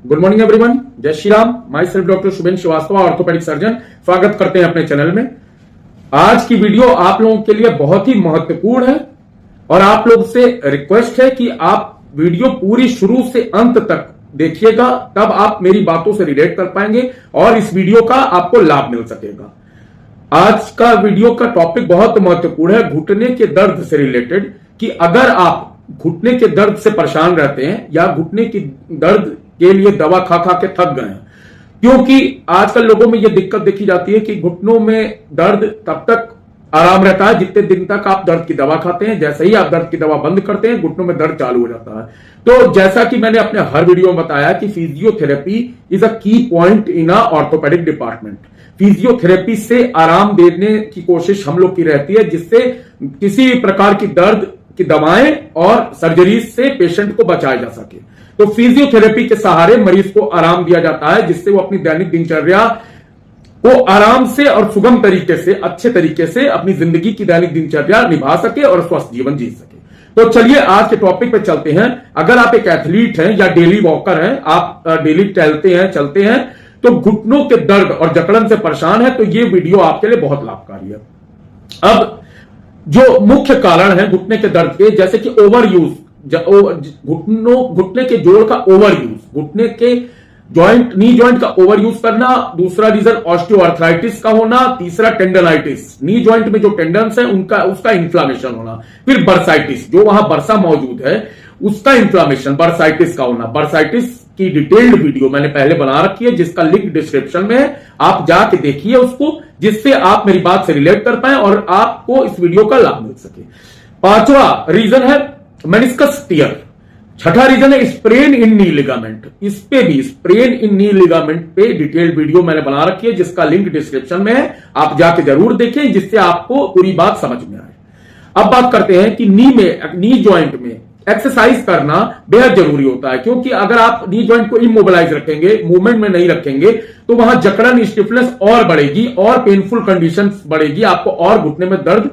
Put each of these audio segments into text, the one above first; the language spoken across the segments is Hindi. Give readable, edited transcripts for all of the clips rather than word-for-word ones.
गुड मॉर्निंग एवरीवन, जय Shri Ram. Myself doctor Shubhendu Srivastava, orthopaedic surgeon. स्वागत करते हैं अपने चैनल में। आज की वीडियो आप लोगों के लिए बहुत ही महत्वपूर्ण है और आप लोग से रिक्वेस्ट है कि आप वीडियो पूरी शुरू से अंत तक देखिएगा, तब आप मेरी बातों से रिलेट कर पाएंगे और इस वीडियो का आपको लाभ मिल सकेगा। आज का वीडियो का टॉपिक बहुत महत्वपूर्ण है, घुटने के दर्द से रिलेटेड। कि अगर आप घुटने के दर्द से परेशान रहते हैं या घुटने की दर्द के लिए दवा खा खा के थक गए हैं, क्योंकि आजकल लोगों में यह दिक्कत देखी जाती है कि घुटनों में दर्द तब तक आराम रहता है जितने दिन तक आप दर्द की दवा खाते हैं। जैसे ही आप दर्द की दवा बंद करते हैं, घुटनों में दर्द चालू हो जाता है। तो जैसा कि मैंने अपने हर वीडियो में बताया कि फिजियोथेरेपी इज अ की point in a orthopaedic department. Physiotherapy से आराम देने की कोशिश हम लोग की रहती है, जिससे किसी प्रकार की दर्द की दवाएं और सर्जरी से पेशेंट को बचाया जा सके। तो फिजियोथेरेपी के सहारे मरीज को आराम दिया जाता है, जिससे वो अपनी दैनिक दिनचर्या को आराम से और सुगम तरीके से, अच्छे तरीके से अपनी जिंदगी की दैनिक दिनचर्या निभा सके और स्वस्थ जीवन जी सके। तो चलिए आज के टॉपिक पे चलते हैं। अगर आप एक एथलीट हैं या डेली वॉकर हैं, आप डेली टहलते हैं, चलते हैं, तो घुटनों के दर्द और जकड़न से परेशान है, तो ये वीडियो आपके लिए बहुत लाभकारी है। अब जो मुख्य कारण है घुटने के दर्द के, जैसे कि ओवर यूज, घुटने के जोड़ का ओवर यूज, घुटने के जॉइंट, नी जॉइंट का ओवर यूज करना। दूसरा रीजन ऑस्टियोआर्थराइटिस का होना। तीसरा टेंडनाइटिस, नी जॉइंट में जो टेंडन्स है उसका इन्फ्लामेशन होना। फिर बर्साइटिस, जो वहां बर्सा मौजूद है उसका इन्फ्लामेशन, बर्साइटिस का होना। बर्साइटिस की डिटेल्ड वीडियो मैंने पहले बना रखी है, जिसका लिंक डिस्क्रिप्शन में है, आप जाके देखिए उसको, जिससे आप मेरी बात से रिलेट कर पाए और आपको इस वीडियो का लाभ मिल सके। पांचवा रीजन है मेनिस्कस टियर। छठा रीजन है स्प्रेन इन नी लिगामेंट। इस पे भी, स्प्रेन इन नी लिगामेंट पे डिटेल्ड वीडियो मैंने बना रखी है, जिसका लिंक डिस्क्रिप्शन में है, आप जाके जरूर देखें, जिससे आपको पूरी बात समझ में आए। अब बात करते हैं कि नी जॉइंट में एक्सरसाइज करना बेहद जरूरी होता है, क्योंकि अगर आप नी जॉइंट को इमोबिलाइज रखेंगे, मूवमेंट में नहीं रखेंगे, तो वहां जकड़न, स्टिफनेस और बढ़ेगी और पेनफुल कंडीशन बढ़ेगी। आपको और घुटने में दर्द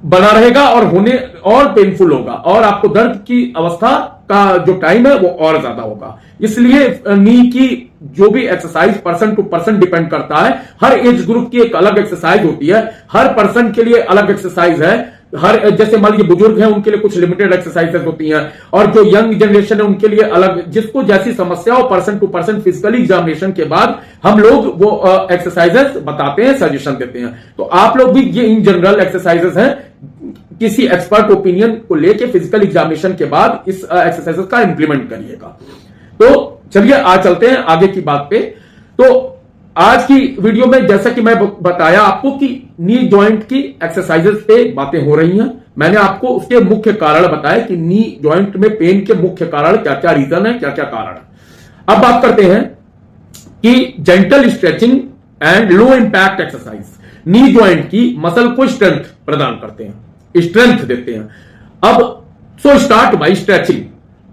बना रहेगा और होने और पेनफुल होगा, और आपको दर्द की अवस्था का जो टाइम है वो और ज्यादा होगा। इसलिए नी की जो भी exercise person to person depend करता है। हर एज ग्रुप की एक अलग एक्सरसाइज होती है, हर पर्सन के लिए अलग एक्सरसाइज है। जैसे मान लीजिए बुजुर्ग हैं, उनके लिए कुछ लिमिटेड एक्सरसाइजेस होती हैं, और जो यंग जनरेशन है उनके लिए अलग, जिसको जैसी समस्या हो person to person physically examination के बाद हम लोग वो एक्सरसाइजेस बताते हैं, सजेशन देते हैं। तो आप लोग भी ये इन जनरल एक्सरसाइजेस हैं, किसी एक्सपर्ट ओपिनियन को लेके फिजिकल एग्जामिनेशन के बाद इस एक्सरसाइजेस का इंप्लीमेंट करिएगा। तो चलिए आज चलते हैं आगे की बात पे। तो आज की वीडियो में जैसा कि मैं बताया आपको कि नी जॉइंट की एक्सरसाइजेस पे बातें हो रही हैं, मैंने आपको उसके मुख्य कारण बताए कि नी जॉइंट में पेन के मुख्य कारण क्या क्या रीजन है, क्या क्या कारण है। अब बात करते हैं कि gentle stretching and low impact exercise knee joint की मसल को स्ट्रेंथ प्रदान करते हैं, स्ट्रेंथ देते हैं। अब सो स्टार्ट बाय स्ट्रेचिंग।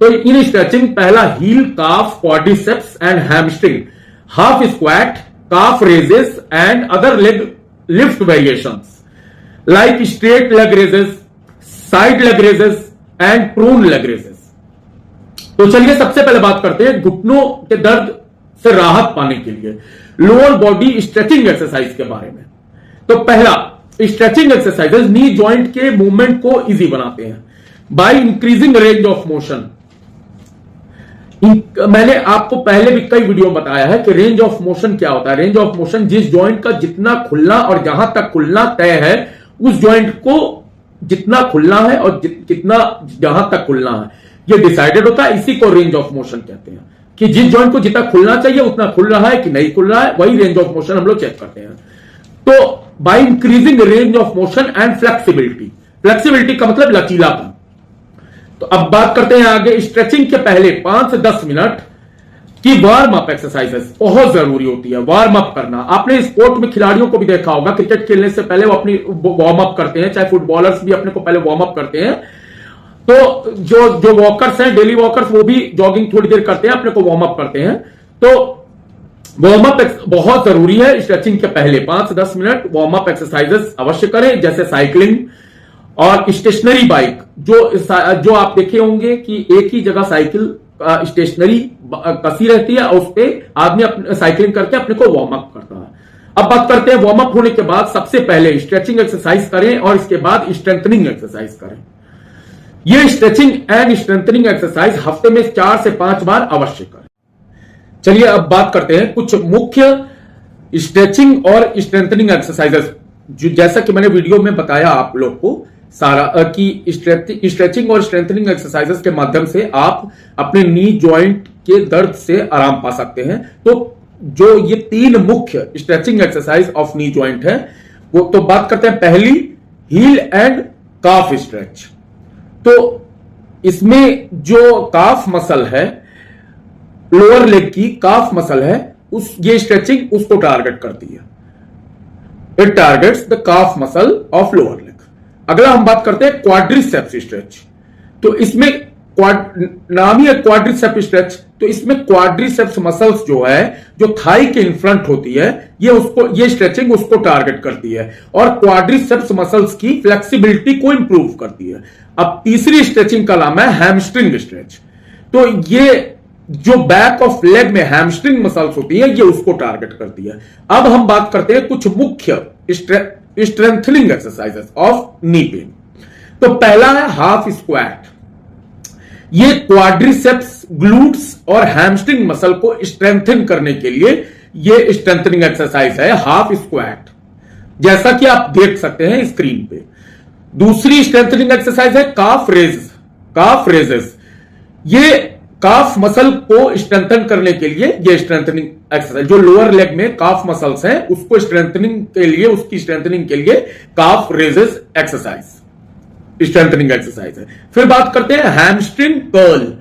तो इन स्ट्रेचिंग पहला heel, calf, quadriceps and hamstring, half squat, calf raises and other leg lift variations like straight leg raises, side leg raises and prone leg raises। तो चलिए सबसे पहले बात करते हैं घुटनों के दर्द से राहत पाने के लिए लोअर बॉडी स्ट्रेचिंग एक्सरसाइज के बारे में। तो पहला, स्ट्रेचिंग एक्सरसाइजेज नी जॉइंट के मूवमेंट को इजी बनाते हैं by increasing range of motion. मैंने आपको पहले भी कई वीडियो में बताया है कि रेंज ऑफ मोशन क्या होता है। रेंज ऑफ मोशन जिस जॉइंट का जितना खुलना और जहां तक खुलना तय है, उस जॉइंट को जितना खुलना है और कितना जहां तक खुलना है, यह डिसाइडेड होता है। इसी को रेंज ऑफ मोशन कहते हैं कि जिस जॉइंट को जितना खुलना चाहिए उतना खुल रहा है कि नहीं खुल रहा है, वही रेंज ऑफ मोशन हम लोग चेक करते हैं। तो by increasing range of motion and flexibility, flexibility का मतलब लचीलापन। तो अब बात करते हैं आगे। स्ट्रेचिंग के पहले 5 से 10 मिनट की वार्म अप एक्सरसाइजेस बहुत जरूरी होती है। वार्म अप करना, आपने स्पोर्ट में खिलाड़ियों को भी देखा होगा, क्रिकेट खेलने से पहले वो अपनी वार्म अप करते हैं, चाहे फुटबॉलर्स भी अपने को पहले वार्म अप करते हैं। तो जो वॉकर्स हैं, डेली वॉकर्स, वो भी जॉगिंग थोड़ी देर करते हैं, अपने को वार्म अप करते हैं। तो वार्म अप बहुत जरूरी है। स्ट्रेचिंग के पहले 5 से 10 मिनट वार्म अप एक्सरसाइजेस अवश्य करें, जैसे साइकिलिंग और स्टेशनरी बाइक। जो आप देखे होंगे कि एक ही जगह साइकिल स्टेशनरी कसी रहती है और उस पर आदमी अपने साइकिलिंग करके अपने को वार्म अप करता है। अब बात करते हैं वार्म अप होने के बाद सबसे पहले स्ट्रेचिंग एक्सरसाइज करें और इसके बाद स्ट्रेंथनिंग एक्सरसाइज करें। ये स्ट्रेचिंग एंड स्ट्रेंथनिंग एक्सरसाइज हफ्ते में 4 से 5 बार अवश्य करें। चलिए अब बात करते हैं कुछ मुख्य स्ट्रेचिंग और स्ट्रेंथनिंग एक्सरसाइजेस, जो जैसा कि मैंने वीडियो में बताया आप लोग को सारा कि स्ट्रेचिंग और स्ट्रेंथनिंग एक्सरसाइजेस के माध्यम से आप अपने नी जॉइंट के दर्द से आराम पा सकते हैं। तो जो ये 3 मुख्य stretching exercise of knee joint है वो तो बात करते हैं। पहली हील एंड काफ स्ट्रेच। तो इसमें जो काफ मसल है, लोअर लेग की काफ मसल है, ये स्ट्रेचिंग उसको टारगेट करती है। It targets the calf muscle of lower leg. अगला हम बात करते हैं क्वाड्रिसेप्स स्ट्रेच। तो इसमें नाम ही है क्वाड्रिसेप्स स्ट्रेच। तो इसमें क्वाड्रिसेप्स मसल्स जो है, जो थाई के इन फ्रंट होती है, ये स्ट्रेचिंग उसको टारगेट करती है और क्वाड्रिसेप्स मसल्स की फ्लेक्सिबिलिटी को इंप्रूव करती है। अब तीसरी स्ट्रेचिंग का नाम है हैमस्ट्रिंग स्ट्रेच। तो ये जो बैक ऑफ लेग में हैमस्ट्रिंग मसल्स होती है, ये उसको टारगेट करती है। अब हम बात करते हैं कुछ मुख्य strengthening exercises of knee pain. तो पहला है हाफ स्क्वाट। ये क्वाड्रिसेप्स, ग्लूट्स और हैमस्ट्रिंग मसल को स्ट्रेंथन करने के लिए ये स्ट्रेंथनिंग एक्सरसाइज है, हाफ स्क्वाट, जैसा कि आप देख सकते हैं स्क्रीन पे। दूसरी स्ट्रेंथनिंग एक्सरसाइज है काफ रेजेस। ये काफ मसल को स्ट्रेंथन करने के लिए ये स्ट्रेंथनिंग एक्सरसाइज, जो लोअर लेग में काफ मसल्स हैं उसको स्ट्रेंथनिंग के लिए, उसकी स्ट्रेंथनिंग के लिए काफ रेजेस एक्सरसाइज स्ट्रेंथनिंग एक्सरसाइज है। फिर बात करते हैं हैमस्ट्रिंग कर्ल।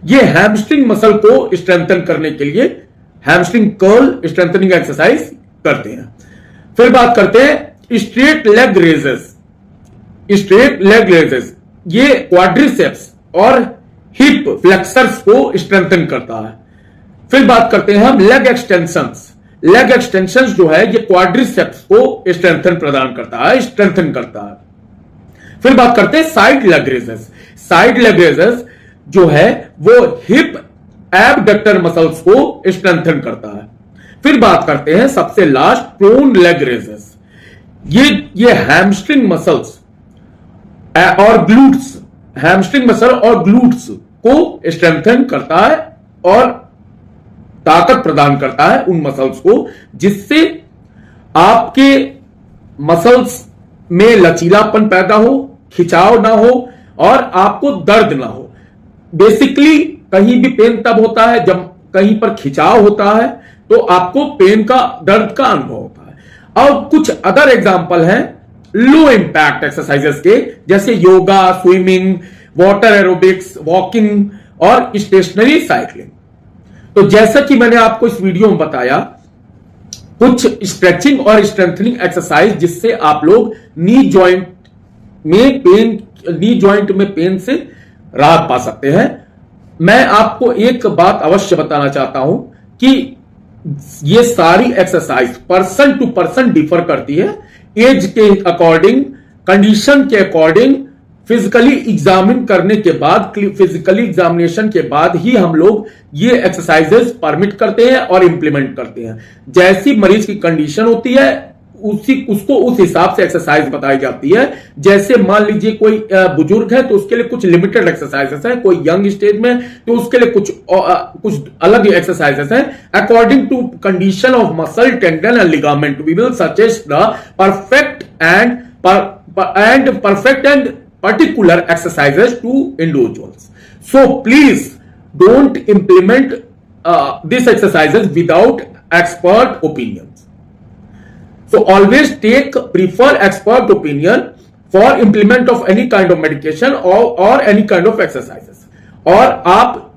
ये हैमस्ट्रिंग मसल को स्ट्रेंथन करने के लिए हैमस्ट्रिंग कर्ल स्ट्रेंथनिंग एक्सरसाइज करते हैं। फिर बात करते हैं स्ट्रेट लेग रेजेस। ये क्वाड्रिसेप्स और हिप फ्लेक्सर्स को स्ट्रेंथन करता है। फिर बात करते हैं हम लेग एक्सटेंशंस जो है ये क्वाड्रिसेप्स को स्ट्रेंथन प्रदान करता है, स्ट्रेंथन करता है। फिर बात करते हैं साइड लेग रेजेस जो है वो हिप एबडक्टर मसल्स को स्ट्रेंथन करता है। फिर बात करते हैं सबसे लास्ट प्रोन लेग रेजेस। ये हैमस्ट्रिंग मसल्स और ग्लूट्स, हैमस्ट्रिंग मसल और ग्लूट्स को स्ट्रेंथन करता है और ताकत प्रदान करता है उन मसल्स को, जिससे आपके मसल्स में लचीलापन पैदा हो, खिंचाव ना हो और आपको दर्द ना हो। बेसिकली कहीं भी पेन तब होता है जब कहीं पर खिंचाव होता है, तो आपको पेन का, दर्द का अनुभव होता है। और कुछ अदर एग्जांपल हैं लो इंपैक्ट एक्सरसाइजेस के, जैसे yoga, swimming, water aerobics, walking और स्टेशनरी साइकिलिंग। तो जैसा कि मैंने आपको इस वीडियो में बताया, कुछ स्ट्रेचिंग और स्ट्रेंथनिंग एक्सरसाइज जिससे आप लोग नी जॉइंट में पेन से राहत पा सकते हैं। मैं आपको एक बात अवश्य बताना चाहता हूं कि ये सारी exercise person to person differ करती है, एज के अकॉर्डिंग, कंडीशन के अकॉर्डिंग, फिजिकली एग्जामिन करने के बाद, फिजिकली एग्जामिनेशन के बाद ही हम लोग ये एक्सरसाइजेस परमिट करते हैं और इंप्लीमेंट करते हैं। जैसी मरीज की कंडीशन होती है उसको उस हिसाब से एक्सरसाइज बताई जाती है। जैसे मान लीजिए कोई बुजुर्ग है तो उसके लिए कुछ लिमिटेड एक्सरसाइजेस हैं, कोई यंग स्टेज में तो उसके लिए कुछ अलग एक्सरसाइजेस हैं। According to condition of muscle, tendon and ligament we will suggest the perfect and particular exercises to individuals. So please don't implement these exercises without expert opinions. So always prefer expert opinion for implement of any kind of medication or any kind of exercises. और आप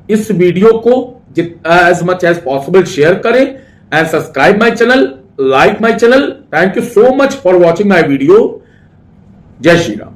इस वीडियो को as much as possible share करें and subscribe my channel, like my channel. Thank you so much for watching my video. जय श्री राम।